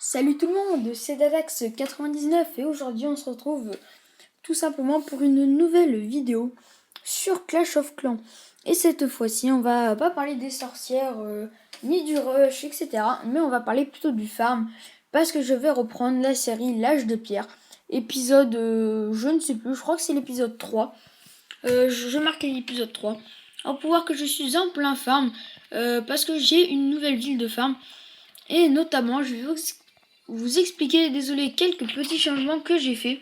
Salut tout le monde, c'est Dadax99 et aujourd'hui on se retrouve tout simplement pour une nouvelle vidéo sur Clash of Clans. Et cette fois-ci on va pas parler des sorcières, ni du rush, etc. Mais on va parler plutôt du farm parce que je vais reprendre la série L'Âge de Pierre. Épisode, je ne sais plus, je crois que c'est l'épisode 3. Je marque l'épisode 3. Alors pour voir que je suis en plein farm parce que j'ai une nouvelle ville de farm. Et notamment je vais vous expliquer, désolé, quelques petits changements que j'ai fait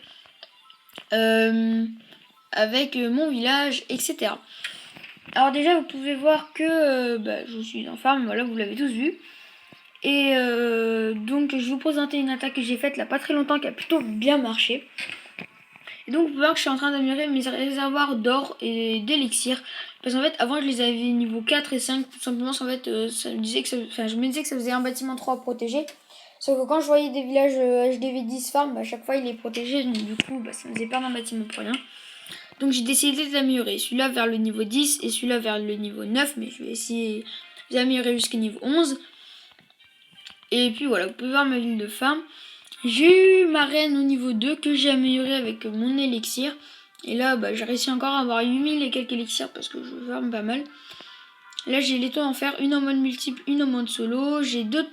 avec mon village, etc. Alors déjà, vous pouvez voir que je suis en farm, voilà, vous l'avez tous vu. Et donc, je vais vous présenter une attaque que j'ai faite là pas très longtemps, qui a plutôt bien marché. Et donc, vous pouvez voir que je suis en train d'améliorer mes réservoirs d'or et d'élixir. Parce qu'en fait, avant, je les avais niveau 4 et 5, tout simplement, en fait, ça me disait que je me disais que ça faisait un bâtiment 3 à protéger. Sauf que quand je voyais des villages HDV10 farm, à chaque fois il est protégé, donc du coup ça me faisait perdre un bâtiment pour rien. Donc j'ai décidé d'améliorer celui-là vers le niveau 10 et celui-là vers le niveau 9, mais je vais essayer d'améliorer jusqu'au niveau 11. Et puis voilà, vous pouvez voir ma ville de farm. J'ai eu ma reine au niveau 2 que j'ai amélioré avec mon élixir. Et là j'ai réussi encore à avoir 8000 et quelques élixirs parce que je farm pas mal. Là j'ai les tours en fer, une en mode multiple, une en mode solo. J'ai deux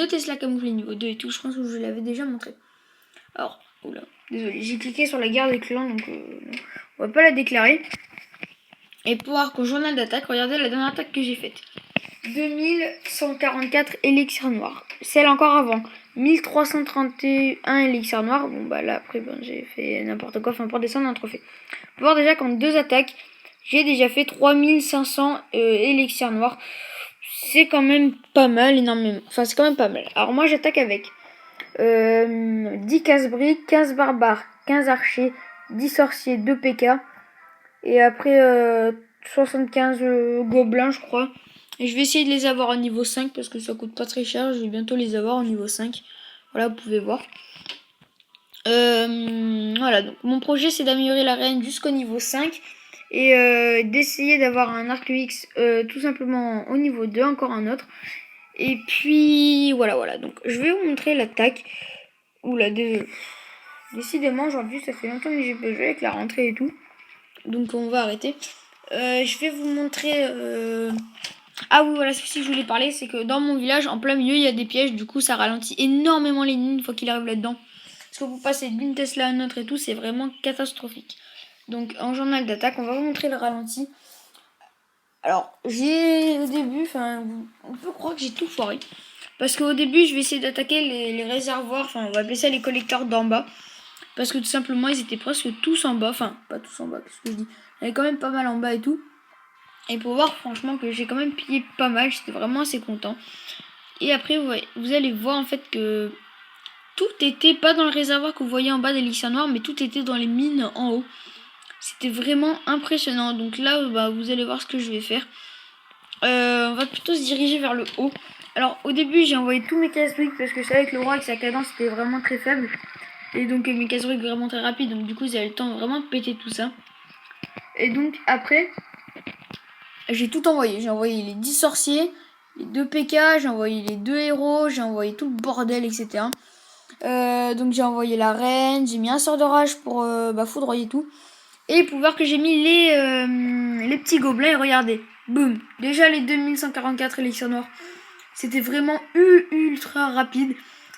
Tesla camouflés niveau 2 et tout. Je pense que je l'avais déjà montré. Alors, oula, désolé, j'ai cliqué sur la guerre des clans, donc on va pas la déclarer. Et pour voir qu'au journal d'attaque, regardez la dernière attaque que j'ai faite. 2144 élixirs noirs. Celle encore avant, 1331 élixirs noirs. Bon bah là après j'ai fait n'importe quoi, enfin pour descendre un trophée. Pour voir déjà qu'en deux attaques, j'ai déjà fait 3500 élixirs noirs. C'est quand même pas mal, énormément. Enfin c'est quand même pas mal. Alors moi j'attaque avec 10 casse-briques, 15 barbares, 15 archers, 10 sorciers, 2 PK. Et après 75 gobelins je crois. Et je vais essayer de les avoir au niveau 5 parce que ça coûte pas très cher. Je vais bientôt les avoir au niveau 5. Voilà, vous pouvez voir. Voilà, donc mon projet c'est d'améliorer la reine jusqu'au niveau 5. Et d'essayer d'avoir un arc UX tout simplement au niveau 2, encore un autre. Et puis voilà. Donc je vais vous montrer l'attaque. Oula, décidément aujourd'hui ça fait longtemps que j'ai pas joué avec la rentrée et tout. Donc on va arrêter. Je vais vous montrer... Ah oui, voilà, ce que je voulais parler, c'est que dans mon village, en plein milieu, il y a des pièges. Du coup, ça ralentit énormément les lignes une fois qu'il arrive là-dedans. Parce que vous passez d'une Tesla à une autre et tout, c'est vraiment catastrophique. Donc en journal d'attaque, on va vous montrer le ralenti. Alors, j'ai au début, on peut croire que j'ai tout foiré. Parce qu'au début, je vais essayer d'attaquer les réservoirs, enfin, on va appeler ça les collecteurs d'en bas. Parce que tout simplement, ils étaient presque tous en bas. Enfin, pas tous en bas, qu'est-ce que je dis. Il y avait quand même pas mal en bas et tout. Et pour voir, franchement, que j'ai quand même pillé pas mal. J'étais vraiment assez content. Et après, vous allez voir en fait que tout était pas dans le réservoir que vous voyez en bas d'Elixir Noir, mais tout était dans les mines en haut. C'était vraiment impressionnant. Donc là, vous allez voir ce que je vais faire. On va plutôt se diriger vers le haut. Alors, au début, j'ai envoyé tous mes casse-briques parce que je savais que le roi, avec sa cadence, était vraiment très faible. Et donc mes casse-briques vraiment très rapides, donc du coup vous avez le temps vraiment de péter tout ça. Et donc après, j'ai tout envoyé. J'ai envoyé les 10 sorciers, les 2 PK, j'ai envoyé les 2 héros, j'ai envoyé tout le bordel, etc. Donc j'ai envoyé la reine, j'ai mis un sort d'orage pour foudroyer tout. Et pour voir que j'ai mis les petits gobelins, et regardez, boum, déjà les 2144 élixirs noirs. C'était vraiment ultra rapide.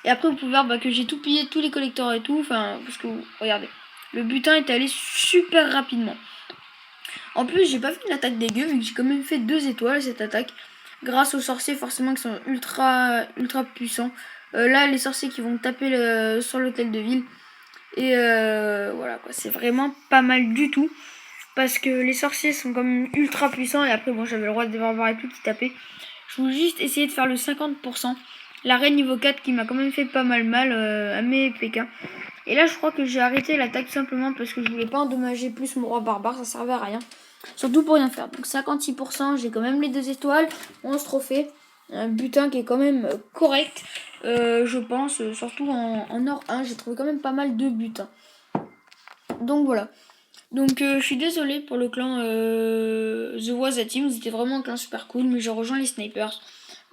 Et après, vous pouvez voir que j'ai tout pillé, tous les collecteurs et tout. Enfin, parce que, regardez, le butin est allé super rapidement. En plus, j'ai pas fait une attaque dégueu, vu que j'ai quand même fait 2 étoiles cette attaque. Grâce aux sorciers, forcément, qui sont ultra puissants. Là, les sorciers qui vont taper sur l'hôtel de ville. Et voilà, quoi. C'est vraiment pas mal du tout. Parce que les sorciers sont quand même ultra puissants. Et après, bon, j'avais le roi des barbares et tout qui tapait. Je voulais juste essayer de faire le 50%. La reine niveau 4 qui m'a quand même fait pas mal à mes PK. Et là je crois que j'ai arrêté l'attaque simplement parce que je voulais pas endommager plus mon roi barbare, ça servait à rien. Surtout pour rien faire. Donc 56%, j'ai quand même les 2 étoiles, 11 trophées. Un butin qui est quand même correct, je pense. Surtout en or 1, j'ai trouvé quand même pas mal de butins. Donc voilà. Donc je suis désolée pour le clan The Waza Team, c'était vraiment un clan super cool, mais j'ai rejoint les snipers.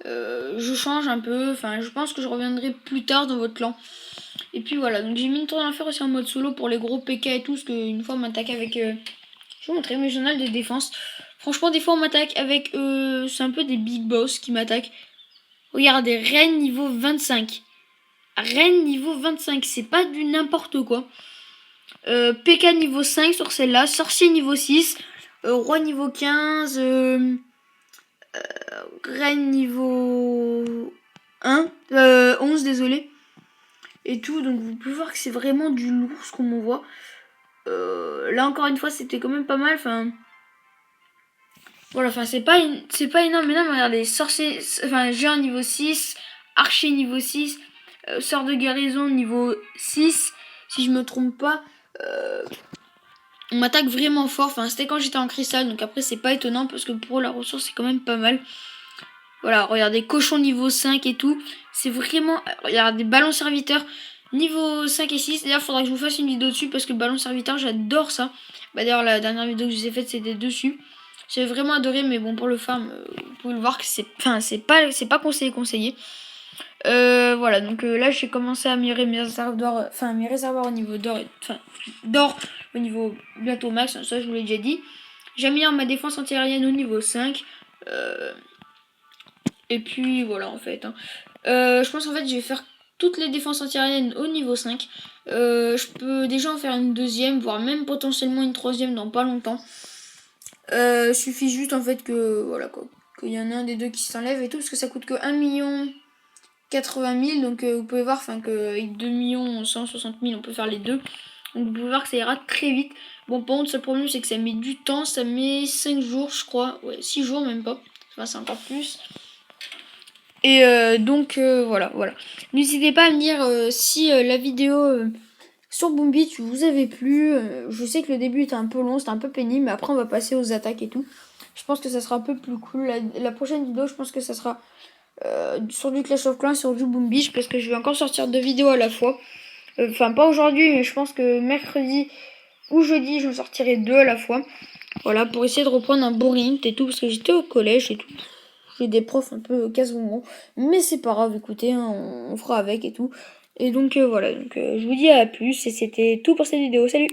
Je change un peu, enfin je pense que je reviendrai plus tard dans votre clan. Et puis voilà, donc j'ai mis une tour d'enfer aussi en mode solo pour les gros PK et tout, parce qu'une fois on m'attaque avec... je vais vous montrer mes journaux de défense. Franchement des fois on m'attaque avec... c'est un peu des big boss qui m'attaquent. Regardez, reine niveau 25. Reine niveau 25, c'est pas du n'importe quoi. PK niveau 5 sur celle-là, sorcier niveau 6, roi niveau 15, reine niveau 1, 11 désolé. Et tout, donc vous pouvez voir que c'est vraiment du lourd ce qu'on m'envoie. Là encore une fois c'était quand même pas mal, enfin... Voilà, enfin c'est pas énorme, mais non, mais regardez, sorcier, enfin géant niveau 6, archer niveau 6, sort de guérison niveau 6, si je me trompe pas. On m'attaque vraiment fort, enfin c'était quand j'étais en cristal, donc après c'est pas étonnant parce que pour la ressource c'est quand même pas mal. Voilà, regardez, cochon niveau 5 et tout, c'est vraiment... Regardez, ballon serviteur niveau 5 et 6, d'ailleurs faudra que je vous fasse une vidéo dessus parce que le ballon serviteur j'adore ça. Bah d'ailleurs la dernière vidéo que je vous ai faite c'était dessus. J'ai vraiment adoré, mais bon pour le farm, vous pouvez le voir que c'est pas conseillé. Voilà, donc là j'ai commencé à améliorer mes réservoirs au niveau d'or, d'or au niveau bientôt max, ça je vous l'ai déjà dit. J'améliore ma défense antiaérienne au niveau 5. Et puis voilà en fait. Je pense en fait je vais faire toutes les défenses antiaériennes au niveau 5. Je peux déjà en faire une deuxième, voire même potentiellement une troisième dans pas longtemps. Suffit juste en fait que voilà quoi, qu'il y en a un des deux qui s'enlève et tout, parce que ça coûte que 1 080 000, donc vous pouvez voir qu'avec 2 160 000 on peut faire les deux. Donc vous pouvez voir que ça ira très vite. Bon par contre le problème c'est que ça met du temps, ça met 5 jours je crois, ouais 6 jours même pas, enfin c'est encore plus. Et donc voilà. N'hésitez pas à me dire si la vidéo sur Boom Beach vous avez plu. Je sais que le début était un peu long, c'était un peu pénible, mais après on va passer aux attaques et tout. Je pense que ça sera un peu plus cool. La prochaine vidéo, je pense que ça sera sur du Clash of Clans, sur du Boom Beach, parce que je vais encore sortir 2 vidéos à la fois. Enfin pas aujourd'hui, mais je pense que mercredi ou jeudi, j'en sortirai 2 à la fois. Voilà, pour essayer de reprendre un bon rythme et tout, parce que j'étais au collège et tout. J'ai des profs un peu casse-bonbons, mais c'est pas grave, écoutez, hein, on fera avec et tout. Et donc voilà, donc je vous dis à plus, et c'était tout pour cette vidéo, salut!